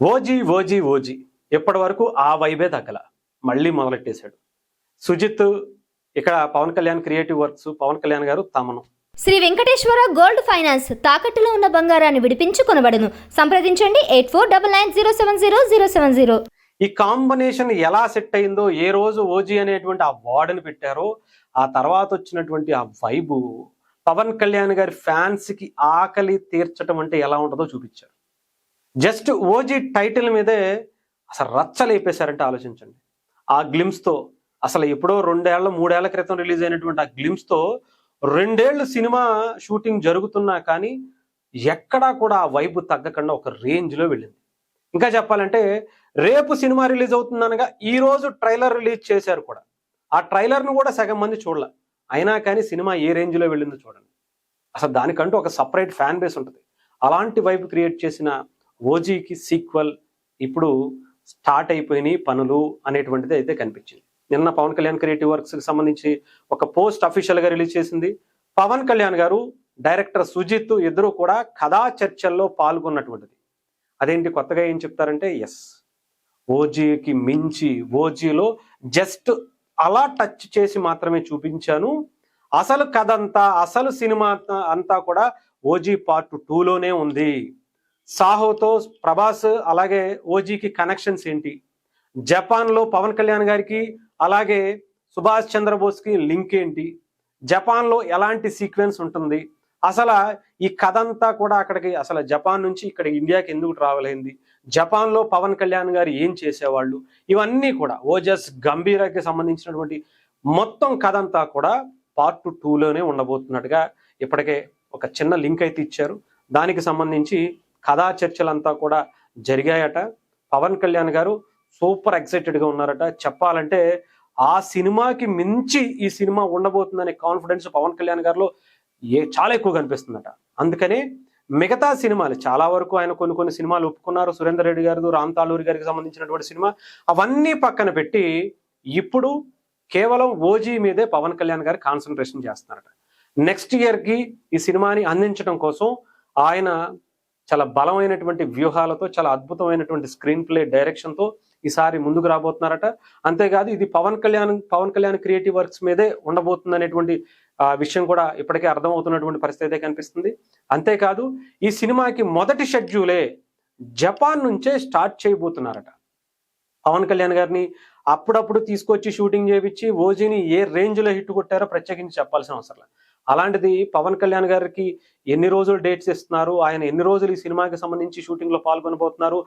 OG OG OG ఇప్పటి వరకు ఆ వైబే తగ్గల మళ్ళీ మొదలెట్టేశాడు సుజిత్. ఇక్కడ పవన్ కళ్యాణ్ క్రియేటివ్ వర్క్స్, పవన్ కళ్యాణ్ గారు తమను. శ్రీ వెంకటేశ్వర గోల్డ్ ఫైనాన్స్ తాకట్టులో ఉన్న బంగారాన్ని విడిపించి కొనబడును. సంప్రదించండి 8499070070. ఈ కాంబినేషన్ ఎలా సెట్ అయిందో, ఏ రోజు ఓజీ అనేటువంటి ఆ వార్డుని పెట్టారో, ఆ తర్వాత వచ్చినటువంటి ఆ వైబు పవన్ కళ్యాణ్ గారి ఫ్యాన్స్ కి ఆకలి తీర్చడం అంటే ఎలా ఉంటుందో చూపించారు. జస్ట్ ఓజీ టైటిల్ మీదే అసలు రచ్చలేపేశారంటే ఆలోచించండి. ఆ గ్లిమ్స్ తో అసలు ఎప్పుడో 2-3 ఏళ్ల క్రితం రిలీజ్ అయినటువంటి ఆ గ్లిమ్స్ తో 2 ఏళ్ళు సినిమా షూటింగ్ జరుగుతున్నా కానీ ఎక్కడా కూడా ఆ వైబు తగ్గకుండా ఒక రేంజ్ లో వెళ్ళింది. ఇంకా చెప్పాలంటే రేపు సినిమా రిలీజ్ అవుతుందనగా ఈ రోజు ట్రైలర్ రిలీజ్ చేశారు కూడా. ఆ ట్రైలర్ ను కూడా సగం మంది చూడలే, అయినా కానీ సినిమా ఏ రేంజ్ లో వెళ్ళిందో చూడండి. అసలు దానికంటూ ఒక సపరేట్ ఫ్యాన్ బేస్ ఉంటుంది. అలాంటి వైబ్ క్రియేట్ చేసిన ఓజీకి సీక్వెల్ ఇప్పుడు స్టార్ట్ అయిపోయినాయి పనులు అనేటువంటిది అయితే కనిపించింది. నిన్న పవన్ కళ్యాణ్ క్రియేటివ్ వర్క్స్ కి సంబంధించి ఒక పోస్ట్ అఫీషియల్ గా రిలీజ్ చేసింది. పవన్ కళ్యాణ్ గారు, డైరెక్టర్ సుజిత్ ఇద్దరు కూడా కథా చర్చల్లో పాల్గొన్నటువంటిది. అదేంటి కొత్తగా ఏం చెప్తారంటే, ఎస్ ఓజీకి మించి ఓజీలో జస్ట్ అలా టచ్ చేసి మాత్రమే చూపించాను, అసలు కథ అంతా, అసలు సినిమా అంతా కూడా ఓజీ పార్ట్ 2లోనే ఉంది. సాహోతో ప్రభాస్ అలాగే ఓజీకి కనెక్షన్స్ ఏంటి, జపాన్లో పవన్ కళ్యాణ్ గారికి అలాగే సుభాష్ చంద్రబోస్ కి లింక్ ఏంటి, జపాన్లో ఎలాంటి సీక్వెన్స్ ఉంటుంది, అసలు ఈ కథ అంతా కూడా అక్కడికి అసలు జపాన్ నుంచి ఇక్కడ ఇండియాకి ఎందుకు ట్రావెల్ అయింది, జపాన్లో పవన్ కళ్యాణ్ గారు ఏం చేసేవాళ్ళు, ఇవన్నీ కూడా ఓజస్ గంభీరకి సంబంధించినటువంటి మొత్తం కథ అంతా కూడా పార్ట్ 2లోనే ఉండబోతున్నట్టుగా ఇప్పటికే ఒక చిన్న లింక్ అయితే ఇచ్చారు. దానికి సంబంధించి కథా చర్చలంతా కూడా జరిగాయట. పవన్ కళ్యాణ్ గారు సూపర్ ఎక్సైటెడ్గా ఉన్నారట. చెప్పాలంటే ఆ సినిమాకి మించి ఈ సినిమా ఉండబోతుందనే కాన్ఫిడెన్స్ పవన్ కళ్యాణ్ గారిలో చాలా ఎక్కువ కనిపిస్తుందట. అందుకనే మిగతా సినిమాలు చాలా వరకు ఆయన కొన్ని సినిమాలు ఒప్పుకున్నారు. సురేందర్ రెడ్డి గారు, రామ్ తాలూరి గారికి సంబంధించినటువంటి సినిమా అవన్నీ పక్కన పెట్టి ఇప్పుడు కేవలం ఓజీ మీదే పవన్ కళ్యాణ్ గారు కాన్సన్ట్రేషన్ చేస్తున్నారట. నెక్స్ట్ ఇయర్కి ఈ సినిమాని అందించడం కోసం ఆయన చాలా బలమైనటువంటి వ్యూహాలతో, చాలా అద్భుతమైనటువంటి స్క్రీన్ ప్లే డైరెక్షన్తో ఈసారి ముందుకు రాబోతున్నారట. అంతేకాదు ఇది పవన్ కళ్యాణ్ క్రియేటివ్ వర్క్స్ మీదే ఉండబోతుంది అనేటువంటి విషయం కూడా ఇప్పటికే అర్థమవుతున్నటువంటి పరిస్థితి అయితే కనిపిస్తుంది. అంతేకాదు ఈ సినిమాకి మొదటి షెడ్యూలే జపాన్ నుంచే స్టార్ట్ చేయబోతున్నారట. పవన్ కళ్యాణ్ గారిని అప్పుడప్పుడు తీసుకొచ్చి షూటింగ్ చేయించి ఓజీని ఏ రేంజ్లో హిట్ కొట్టారో ప్రత్యేకించి చెప్పాల్సిన అవసరం లేదు. అలాంటిది పవన్ కళ్యాణ్ గారికి ఎన్ని రోజులు డేట్స్ ఇస్తున్నారు, ఆయన ఎన్ని రోజులు ఈ సినిమాకి సంబంధించి షూటింగ్ లో పాల్గొనబోతున్నారు,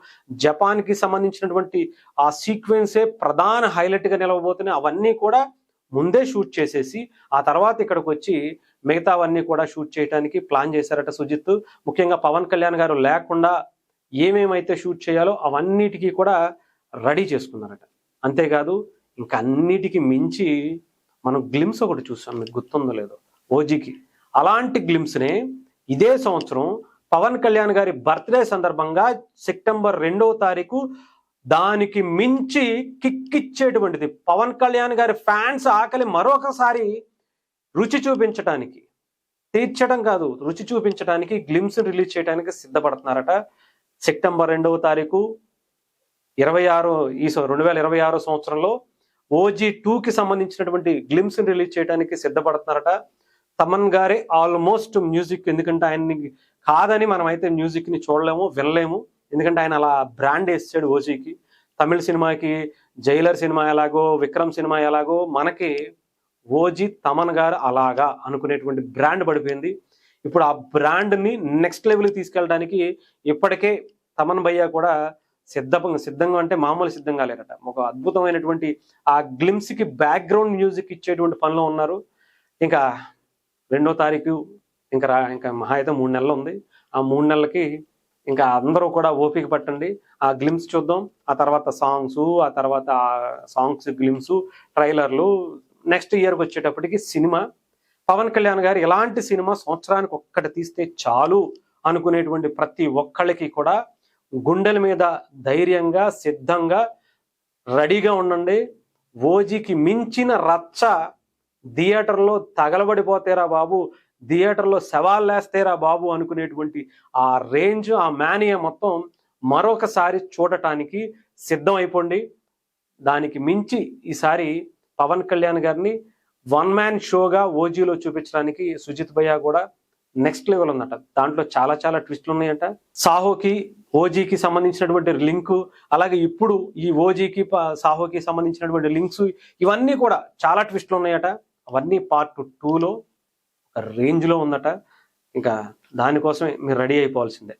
జపాన్ కి సంబంధించినటువంటి ఆ సీక్వెన్సే ప్రధాన హైలైట్ గా నిలవబోతున్నాయి. అవన్నీ కూడా ముందే షూట్ చేసేసి ఆ తర్వాత ఇక్కడికి వచ్చి మిగతావన్నీ కూడా షూట్ చేయడానికి ప్లాన్ చేశారట సుజిత్. ముఖ్యంగా పవన్ కళ్యాణ్ గారు లేకుండా ఏమేమైతే షూట్ చేయాలో అవన్నిటికీ కూడా రెడీ చేసుకున్నారట. అంతేకాదు ఇంకా అన్నిటికీ మించి మనం గ్లిమ్స్ ఒకటి చూసాం, మీకు గుర్తుందో లేదో ఓజీకి. అలాంటి గ్లిమ్స్నే ఇదే సంవత్సరం పవన్ కళ్యాణ్ గారి బర్త్డే సందర్భంగా సెప్టెంబర్ 2వ తారీఖు దానికి మించి కిక్కిచ్చేటువంటిది, పవన్ కళ్యాణ్ గారి ఫ్యాన్స్ ఆకలి మరొకసారి రుచి చూపించడానికి, తీర్చడం కాదు రుచి చూపించడానికి గ్లిమ్స్ రిలీజ్ చేయడానికి సిద్ధపడుతున్నారట. సెప్టెంబర్ 2వ తారీఖు 2026 సంవత్సరంలో ఓజీ 2కి సంబంధించినటువంటి గ్లిమ్స్ రిలీజ్ చేయడానికి సిద్ధపడుతున్నారట. తమన్ గారే ఆల్మోస్ట్ మ్యూజిక్, ఎందుకంటే ఆయన్ని కాదని మనం అయితే మ్యూజిక్ ని చూడలేము, వినలేము. ఎందుకంటే ఆయన అలా బ్రాండ్ వేసాడు ఓజీకి. తమిళ సినిమాకి జైలర్ సినిమా ఎలాగో, విక్రమ్ సినిమా ఎలాగో, మనకి ఓజీ తమన్ గారు అలాగా అనుకునేటువంటి బ్రాండ్ పడిపోయింది. ఇప్పుడు ఆ బ్రాండ్ ని నెక్స్ట్ లెవెల్కి తీసుకెళ్ళడానికి ఇప్పటికే తమన్ భయ్య కూడా సిద్ధంగా అంటే మామూలు సిద్ధంగా లేరట. ఒక అద్భుతమైనటువంటి ఆ గ్లిమ్స్ కి బ్యాక్గ్రౌండ్ మ్యూజిక్ ఇచ్చేటువంటి పనిలో ఉన్నారు. ఇంకా 2వ తారీఖు ఇంకా మహా అయితే 3 నెలలు ఉంది. ఆ 3 నెలలకి ఇంకా అందరూ కూడా ఓపిక పట్టండి, ఆ గ్లిమ్స్ చూద్దాం. ఆ తర్వాత సాంగ్స్ గ్లిమ్స్, ట్రైలర్లు. నెక్స్ట్ ఇయర్కి వచ్చేటప్పటికి సినిమా. పవన్ కళ్యాణ్ గారు ఎలాంటి సినిమా సంవత్సరానికి ఒక్కటి తీస్తే చాలు అనుకునేటువంటి ప్రతి ఒక్కళ్ళకి కూడా గుండెల మీద ధైర్యంగా సిద్ధంగా రెడీగా ఉండండి. ఓజీకి మించిన రచ్చ థియేటర్లో తగలబడిపోతేరా బాబు, థియేటర్లో శవాలు లేస్తేరా బాబు అనుకునేటువంటి ఆ రేంజ్, ఆ మేనియా మొత్తం మరొకసారి చూడటానికి సిద్ధం అయిపోండి. దానికి మించి ఈసారి పవన్ కళ్యాణ్ గారిని వన్ మ్యాన్ షోగా ఓజీలో చూపించడానికి సుజిత్ భయ్య కూడా నెక్స్ట్ లెవెల్ ఉందట. దాంట్లో చాలా చాలా ట్విస్టులు ఉన్నాయంట. సాహోకి ఓజీకి సంబంధించినటువంటి లింకు, అలాగే ఇప్పుడు ఈ ఓజీకి సాహోకి సంబంధించినటువంటి లింక్స్, ఇవన్నీ కూడా చాలా ట్విస్టులు ఉన్నాయట. అవన్నీ పార్ట్ 2లో రేంజ్లో ఉందట. ఇంకా దానికోసమే మీరు రెడీ అయిపోవాల్సిందే.